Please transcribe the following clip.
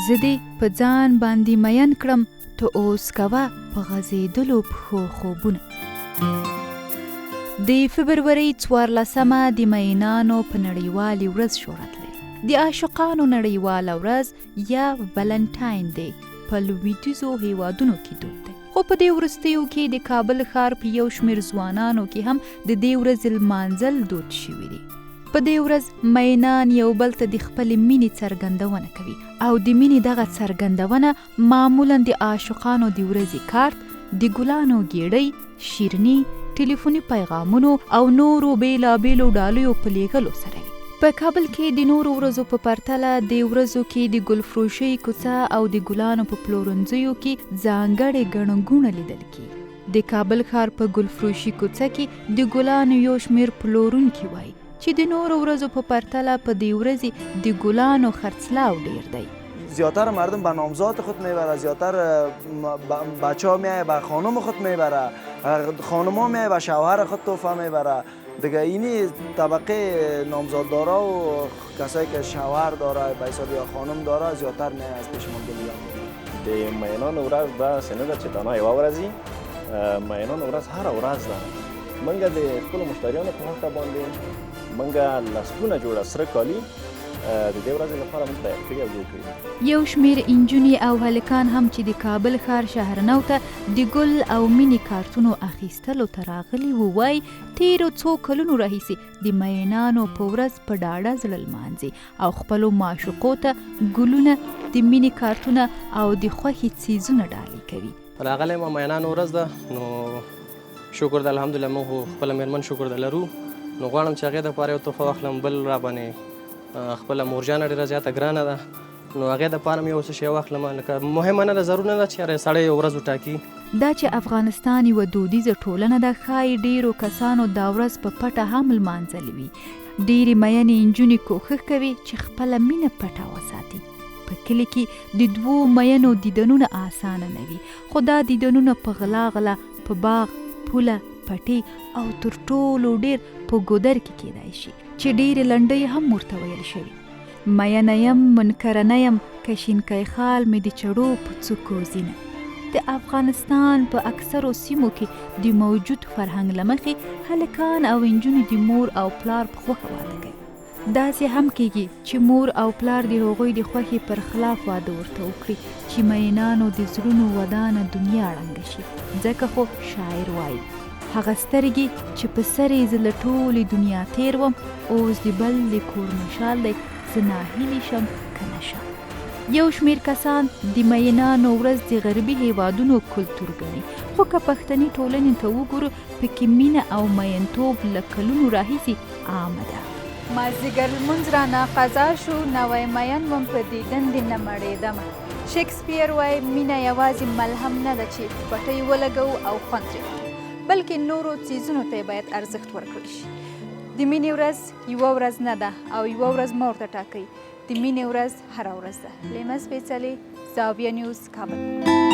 زه دې په ځان باندې مین کړم ته اوس کوه په غځېدلو پښو خوبونه. د فبرورۍ 14مه د مینانو په نړیوالې ورځ شهرت لري. د عاشقانو نړیواله ورځ یا والنټاین دی په لویدیځو هیوادونو کې دود دی، خو په دې وروستیو کې د کابل ښار په یو شمېر ځوانانو کې هم د دې ورځې لمانځل دود شوي دي. په دې ورځ مینان یو بل ته د خپلې مینې څرګندونه کوي او د مینې دغه څرګندونه معمولا د عاشقانو د ورځې کارت، د ګلانو ګېډۍ، شیرني، ټلیفوني پیغامونو او نورو بیلابیلو ډالیو په لیږلو سره وي. په کابل کې د نورو ورځو په پرتله د ورځو کې د ګلفروشۍ کوڅه او د ګلانو په پلورنځیو کې ځانګړې ګڼه ګوڼه لیدل کېږي. د کابل ښار په ګلفروشي کوڅه کې د ګلانو یو شمېر پلورونکي وایي چې د نورو ورځو په پرتله په دې ورځې د ګلانو خرڅلاو ډیر دی. زیادتر مردم به نامزاد خود میبره، زیادتر بچه ها میایه به خانم خود میبره، خانم ها میایه به شوهر خود تحفه میبره. دیگه اینی طبقه نامزاددارا و کسایی که شوهر داره به حساب یا خانم داره زیادتر میایه از پیش ما گلیا. د مینانو ورځ داسې نه ده چې تنها یوه ورځ وي. مینانو ورځ هره ورځ ده. موږ د خپلو مشتریانو په حقه باندې موږ لسګونه جوړه سره کالي د دې ورځې لپاره موږ تیار کړي او جوړ کړي. یو شمېر انجونې او هلکان هم چې د کابل ښار شهرنو ته د ګل او مینې کارتونو اخیستلو ته راغلي وو وایي تېرو څو کلونو راهیسې د مینانو په ورځ په ډاډه زړه لمانځي او خپلو معشوقو ته ګلونه، د مینې کارتونه او د خوښې څیزونه ډالۍ کوي. راغلی ما مینانو ورځ ده، نو شکر ده الحمدلله موږ خپله مېرمن شکر ده لرو، نو غواړم چې هغې دپاره یو تحفه واخلم. بل را باندې خپله مورجانه ډېره زیاته ګرانه ده، نو هغې دپاره مې یو څه شی واخلم. لکه مهمه نه ده، ضرور نه ده چې هر سړی یو ورځ وټاکي. دا چې افغانستان یوه دودیزه ټولنه ده، ښایي ډېرو کسانو دا ورځ په پټه هم لمانځلې وي. ډېرې مینې نجونې کوښښ کوي چې خپله مینه پټه وساتي. په کلي کې د دوو مینو دیدنونه اسانه نه وي، خو دا دیدنونه په غلا غلا په باغ، پوله، پټي او تر ټولو ډېر په ګودر کې کیدای شي چې ډېرې لنډۍ هم ورته ویل شوي. مینه یم منکره نه یم که شینکی خال مې د چړو په څوکو ځینه. د افغانستان په اکثرو سیمو کې د موجود فرهنګ له مخې هلکان او نجونې د مور او پلار په خوښه واده کوي. داسې هم کېږي چې مور او پلار د هغوی د خوښې پر خلاف واده ورته وکړي چې مینانو د زړونو ودانه دنیا ړنګه شي. ځکه خو شاعر وایي هغه سترګې چې په سر یې زه له ټولې دنیا تېر وم، اوس د بل د کور مشال دی، زه ناهیلې شم که نه شم. یو شمېر کسان د مینانو ورځ د غربي هیوادونو کلتور ګڼي، خو که پښتني ټولنې ته وګورو پکې مینه او مینتوب له کلونو راهیسې عامه ده. مازدیګر لمونځ رانه قضا شو، نوی مین وم په دیدن دې نه مړېدمه. شکسپیر وایي مینه یوازې ملهم نه ده چې پټۍ ولګوو او خوند ترې بلکې نورو څیزونو ته باید ارزښت ورکړل شي. د مینې ورځ یوه ورځ نه ده او یوه ورځ مه ورته ټاکئ. د مینې ورځ هره ورځ ده. لیمه سپېڅلې، زاویه نیوز، کابل.